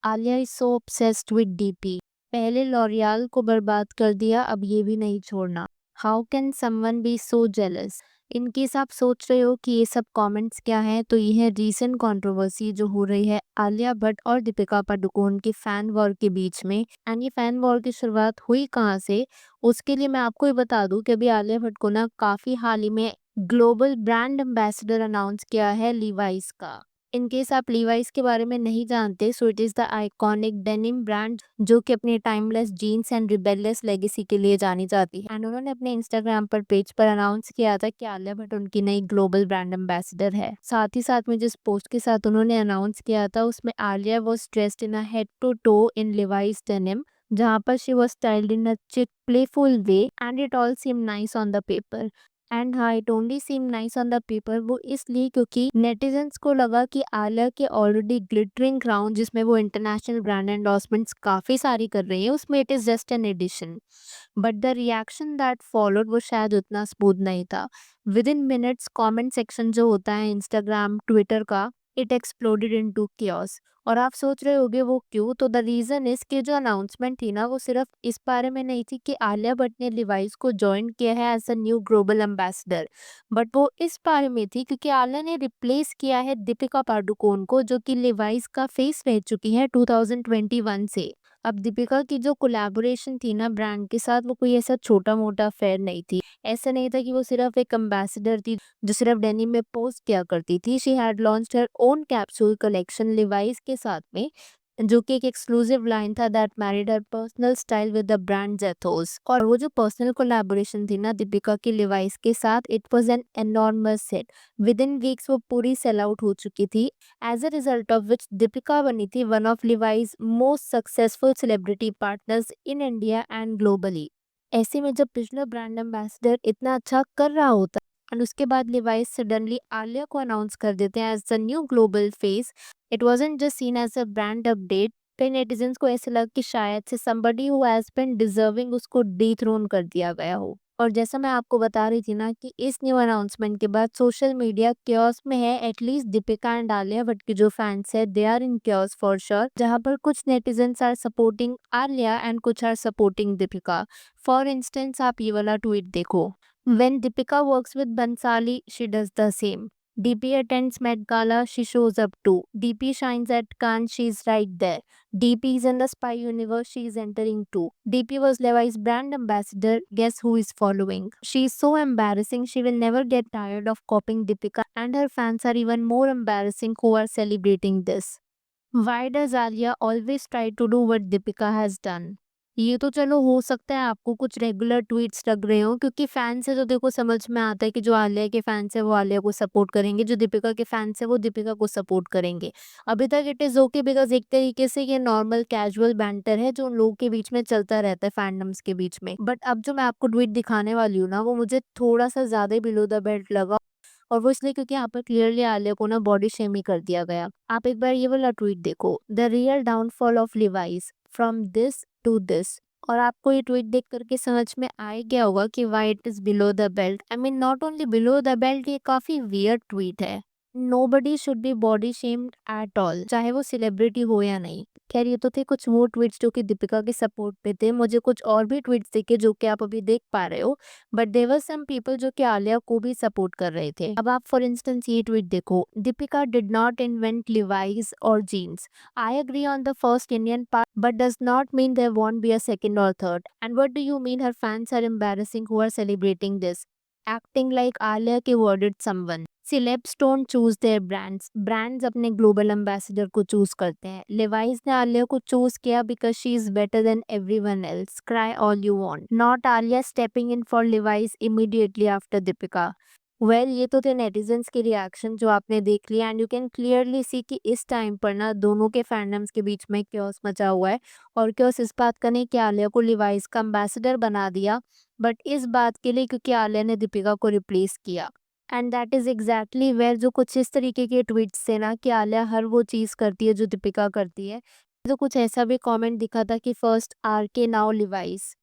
Alia is so obsessed with DP. पहले L'Oréal को बर्बाद कर दिया, अब ये भी नहीं छोड़ना। How can someone be so jealous. In case आप सोच रहे हो कि ये सब कमेंट्स क्या हैं, तो ये है रीसेंट कंट्रोवर्सी जो हो रही है आलिया भट्ट और दीपिका पादुकोण के फैन वॉर के बीच में। एंड ये फैन वॉर की शुरुआत हुई कहाँ से, उसके लिए मैं आपको ये बता दूं कि अभी आलिया भट्ट को ना काफी हाल ही में ग्लोबल ब्रांड एम्बेसडर अनाउंस किया है लीवाइस का। इन केस आप लीवाइस के बारे में नहीं जानते, so it is the iconic denim brand जो कि अपने timeless jeans and rebellious legacy के लिए जानी जाती है। एंड उन्होंने अपने इंस्टाग्राम पर पेज पर अनाउंस किया था कि आलिया भट्ट उनकी नई ग्लोबल ब्रांड एम्बेसडर है। साथ ही साथ में जिस पोस्ट के साथ उन्होंने अनाउंस किया था, उसमें Alia was dressed in a head to toe in Levi's denim, जहाँ पर she was styled in a chic playful way and it all seem nice on the paper. And हाँ, it only seem nice on the paper, वो इसलिए क्योंकि netizens को लगा कि आलिया के ऑलरेडी ग्लिटरिंग क्राउन जिसमें वो इंटरनेशनल ब्रांड एंडोर्समेंट्स काफ़ी सारी कर रही है, उसमें it is just an addition. But the reaction that followed वो शायद उतना स्मूथ नहीं था। Within minutes comment section जो होता है इंस्टाग्राम ट्विटर का, इट एक्सप्लोडेड इनटू कियोस। और आप सोच रहे होगे वो क्यों, तो द रीज़न इज़ कि जो अनाउंसमेंट थी ना, वो सिर्फ इस बारे में नहीं थी कि आलिया भट्ट ने लिवाइस को ज्वाइन किया है as a new global ambassador, but वो इस बारे में थी क्योंकि आलिया ने रिप्लेस किया है दीपिका पादुकोण को, जो कि लिवाइस का फेस रह चुकी है 2021 से। अब दीपिका की जो कोलैबोरेशन थी ना ब्रांड के साथ, वो कोई ऐसा छोटा मोटा अफेयर नहीं थी। ऐसा नहीं था कि वो सिर्फ एक एम्बेसडर थी जो सिर्फ डेनिम में पोस्ट किया करती थी। She had launched her own capsule collection Levi's के साथ में, जो कि एक एक्सक्लूसिव लाइन था that married her personal style with the brand ethos. और वो जो पर्सनल कोलैबोरेशन थी ना दीपिका की लिवाइस के साथ, it was an enormous hit. Within weeks वो पूरी सेल आउट हो चुकी थी, as a result of which Deepika बनी थी one of Levi's most successful celebrity partners in India and globally. ऐसे में जब पिछला ब्रांड एम्बेसडर इतना अच्छा कर रहा होता एंड उसके बाद लिवाइस सडनली आलिया को अनाउंस कर देते हैं as the new global face, it wasn't just seen as a brand update. कई नेटिजन्स को ऐसे लगा कि शायद से somebody who has been deserving उसको डिथ्रोन कर दिया गया हो। और जैसा मैं आपको बता रही थी ना कि इस न्यू अनाउंसमेंट के बाद सोशल मीडिया क्योस में है। एटलीस्ट दीपिका एंड आलिया भट्ट के जो फैंस है, they are in chaos for sure, जहाँ पर कुछ netizens are supporting Alia and कुछ are supporting Deepika. For instance आप ये वाला ट्वीट देखो, When Deepika works with Bansali, she does the same. DP attends Met Gala, she shows up too. DP shines at Cannes, she's right there. DP is in the spy universe, she is entering too. DP was Levi's brand ambassador, guess who is following? She is so embarrassing, she will never get tired of copying Deepika, and her fans are even more embarrassing who are celebrating this. Why does Alia always try to do what Deepika has done? ये तो चलो हो सकता है आपको कुछ regular tweets लग रहे हो, क्योंकि फैंस है तो देखो समझ में आता है कि जो आलिया के फैंस है वो आलिया को सपोर्ट करेंगे, जो दीपिका के फैंस है वो दीपिका को सपोर्ट करेंगे। अभी तक इट इज ओके बिकॉज एक तरीके से ये नॉर्मल कैजुअल बैंटर है जो उन लोगों के बीच में चलता रहता है फैंडम्स के बीच में। बट अब जो मैं आपको ट्वीट दिखाने वाली हूँ ना, वो मुझे थोड़ा सा ज्यादा बिलो द बेल्ट लगा, और वो इसलिए क्योंकि यहाँ पर क्लियरली आलिया को ना बॉडी शेमिंग कर दिया गया। आप एक बार ये वाला ट्वीट देखो, the real downfall of Levi's from this to this. और आपको ये ट्वीट देख करके समझ में आ गया होगा कि why it is below the belt. I mean not only below the belt, ये काफी वियर्ड ट्वीट है। Nobody should be body shamed at all, चाहे वो सेलिब्रिटी हो या नहीं। खैर ये तो थे कुछ वो ट्वीट्स जो कि दीपिका के सपोर्ट पे थे। मुझे कुछ और भी ट्वीट्स दिखे जो कि आप अभी देख पा रहे हो, बट देवर सम पीपल जो कि आलिया को भी सपोर्ट कर रहे थे। अब आप फॉर इंस्टेंस ये ट्वीट देखो, Deepika did not invent Levi's और jeans. I agree on the first Indian part but does not mean there won't be a second or third. And what do you mean her fans are embarrassing who are celebrating this? Acting like Alia के worded someone. Celebs don't choose their brands. Brands अपने global ambassador को choose करते हैं। Levi's ने आलिया को choose किया because she is better than everyone else. Cry all you want. Not Alia stepping in for Levi's immediately after Deepika. ये तो थे नेटिजन्स के रिएक्शन जो आपने देख लिया, and you can clearly see कि इस टाइम पर ना दोनों के फैंडम्स के बीच में क्योस मचा हुआ है। और क्योस इस बात का नहीं कि आलिया को लिवाइस का एम्बेसडर बना दिया, बट इस बात के लिए क्योंकि आलिया ने दीपिका को रिप्लेस किया। And that is exactly where जो कुछ इस तरीके के ट्वीट्स थे ना कि आलिया हर वो चीज़ करती है जो दीपिका करती है। तो कुछ ऐसा भी कमेंट दिखा था कि फर्स्ट आर के नाउ लिवाइस।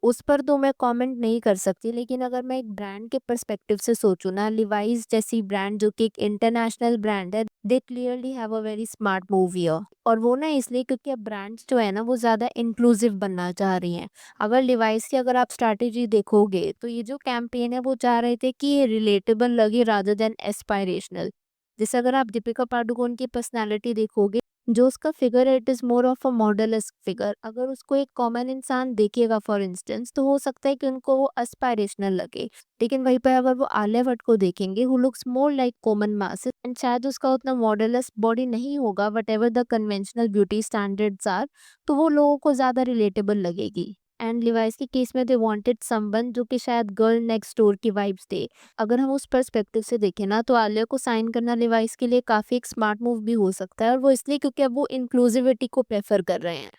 उस पर तो मैं कमेंट नहीं कर सकती, लेकिन अगर मैं एक ब्रांड के पर्सपेक्टिव से सोचूं ना, लिवाइस जैसी ब्रांड जो कि एक इंटरनेशनल ब्रांड है, they clearly have a very smart move here. और वो ना इसलिए क्योंकि अब ब्रांड्स जो है ना वो ज़्यादा इंक्लूसिव बनना चाह रही हैं। अगर लिवाइस की अगर आप स्ट्रैटेजी देखोगे तो ये जो कैंपेन है वो चाह रहे थे कि ये रिलेटेबल लगे रादर देन एस्पायरेशनल। जैसे अगर आप दीपिका पादुकोण की पर्सनैलिटी देखोगे, जो उसका फिगर है it is more of a modelist figure. अगर उसको एक कॉमन इंसान देखेगा फॉर इंस्टेंस तो हो सकता है कि उनको वो एस्पायरेशनल लगे। लेकिन वहीं पे अगर वो आलिया भट्ट को देखेंगे who looks more like common masses and शायद उसका उतना मॉडलिस्ट बॉडी नहीं होगा whatever the conventional beauty standards are, तो वो लोगों को ज़्यादा रिलेटेबल लगेगी। एंड लिवाइस के केस में दे वांटेड समवन जो कि शायद गर्ल नेक्स्ट डोर की वाइब्स दे। अगर हम उस पर्सपेक्टिव से देखें ना तो आलिया को साइन करना लिवाइस के लिए काफ़ी एक स्मार्ट मूव भी हो सकता है, और वो इसलिए क्योंकि अब वो इंक्लूसिविटी को प्रेफर कर रहे हैं।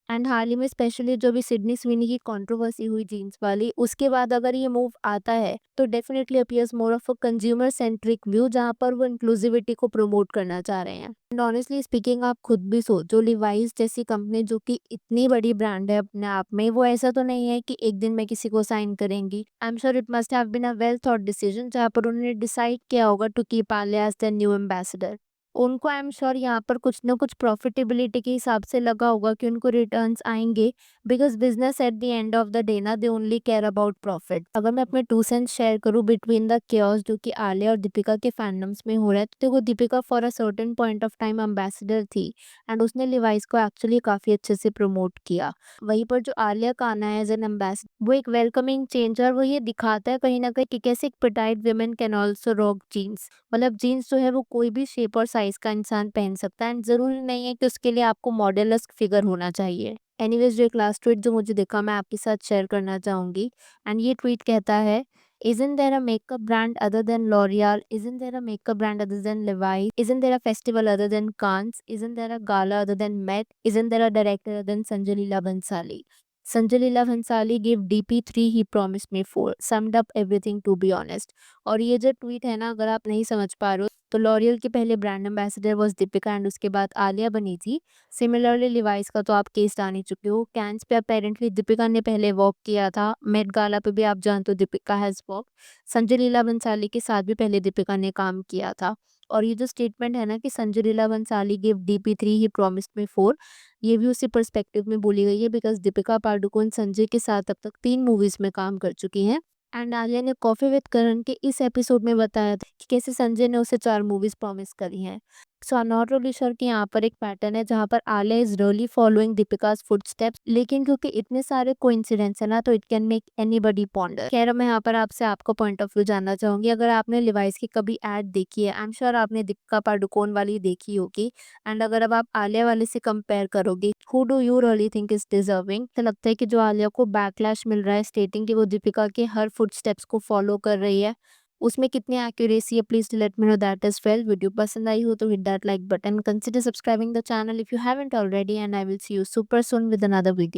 एंड हाल ही में स्पेशली जो भी सिडनी स्विनी की कंट्रोवर्सी हुई जीन्स वाली, उसके बाद अगर ये मूव आता है तो definitely appears more of a consumer centric view, जहाँ पर वो इंक्लूसिविटी को प्रमोट करना चाह रहे हैं। एंड ऑनेस्टली स्पीकिंग आप खुद भी सोचो, लिवाइस जैसी कंपनी जो कि इतनी बड़ी ब्रांड है अपने आप में, वो ऐसा तो नहीं है कि एक दिन में किसी को साइन करेंगी। I am sure it must have been a well thought decision, जहाँ पर उन्होंने डिसाइड किया होगा to keep Alia as the new ambassador. उनको आई एम श्योर यहाँ पर कुछ ना कुछ प्रॉफिटेबिलिटी के हिसाब से लगा होगा कि उनको रिटर्न्स आएंगे, because business at the end of the day ना they only care about profit. अगर मैं अपने 2 सेंस शेयर करूँ बिटवीन द केयर्स जो कि आलिया और दीपिका के फैंडम्स में हो रहा है, तो देखो Deepika for a certain point of time ambassador थी एंड उसने लिवाइस को एक्चुअली काफ़ी अच्छे से प्रमोट किया। वहीं पर जो आलिया का आना है एज एन एम्बेसडर, वो एक वेलकमिंग चेंजर, वो ये दिखाता है कहीं ना कहीं कि कैसे एक petite women can also rock jeans. मतलब जीन्स जो है वो कोई भी शेप और साइज का इंसान पहन सकता है एंड ज़रूरी नहीं है कि उसके लिए आपको मॉडलिस्ट फिगर होना चाहिए। एनीवेज जो एक लास्ट ट्वीट जो मुझे दिखा मैं आपके साथ शेयर करना चाहूँगी, एंड ये ट्वीट कहता है, Isn't there a makeup brand other than L'Oreal? Isn't there a makeup brand other than Levi's? Isn't there a festival other than Cannes? Isn't there a gala other than Met? Isn't there a director other than Sanjay Leela Bhansali? Sanjay Leela Bhansali gave DP 3, he promised me 4. Summed up everything to be honest. और ये जो tweet है ना, अगर आप नहीं समझ पा रहे हो तो लॉरियल के पहले brand ambassador was Deepika and उसके बाद आलिया बनी थी। सिमिलरली लिवाइस का तो आप केस जान ही चुके हो। कैंस पे अपेरेंटली दीपिका ने पहले वॉक किया था। मेट गाला पे भी आप जानते हो दीपिका हैज़ वॉक। संजय लीला बंसाली के साथ भी पहले दीपिका ने काम किया था। और ये जो स्टेटमेंट है ना कि Sanjay Leela Bhansali give DP 3 he promised me 4, ये भी उसी पर्सपेक्टिव में बोली गई है बिकॉज दीपिका पादुकोण संजय के साथ अब तक 3 मूवीज में काम कर चुकी हैं। एंड आलिया ने कॉफी विद करण के इस एपिसोड में बताया था कि कैसे संजय ने उसे 4 मूवीज प्रॉमिस करी हैं। सो आई नॉट रियली श्योर कि यहाँ पर एक पैटर्न है जहाँ पर Alia is really following Deepika's footsteps, लेकिन क्योंकि इतने सारे कोइंसिडेंस है ना तो it can make anybody ponder. खैर मैं यहाँ पर आपसे आपका पॉइंट ऑफ व्यू जानना चाहूंगी। अगर आपने लिवाइस की कभी एड देखी है, आई एम श्योर आपने दीपिका पादुकोण वाली देखी होगी, एंड अगर अब आप आलिया वाले से कंपेयर करोगे, who do you really think is deserving? तो लगता है कि जो आलिया को बैकलैश मिल रहा है स्टेटिंग कि वो दीपिका के हर फुटस्टेप्स को फॉलो कर रही है, उसमें कितनी एक्यूरेसी है? Please let me know that as well. Video पसंद आई हो तो hit that like button, consider subscribing the channel if you haven't already, and I will see you super soon with another video.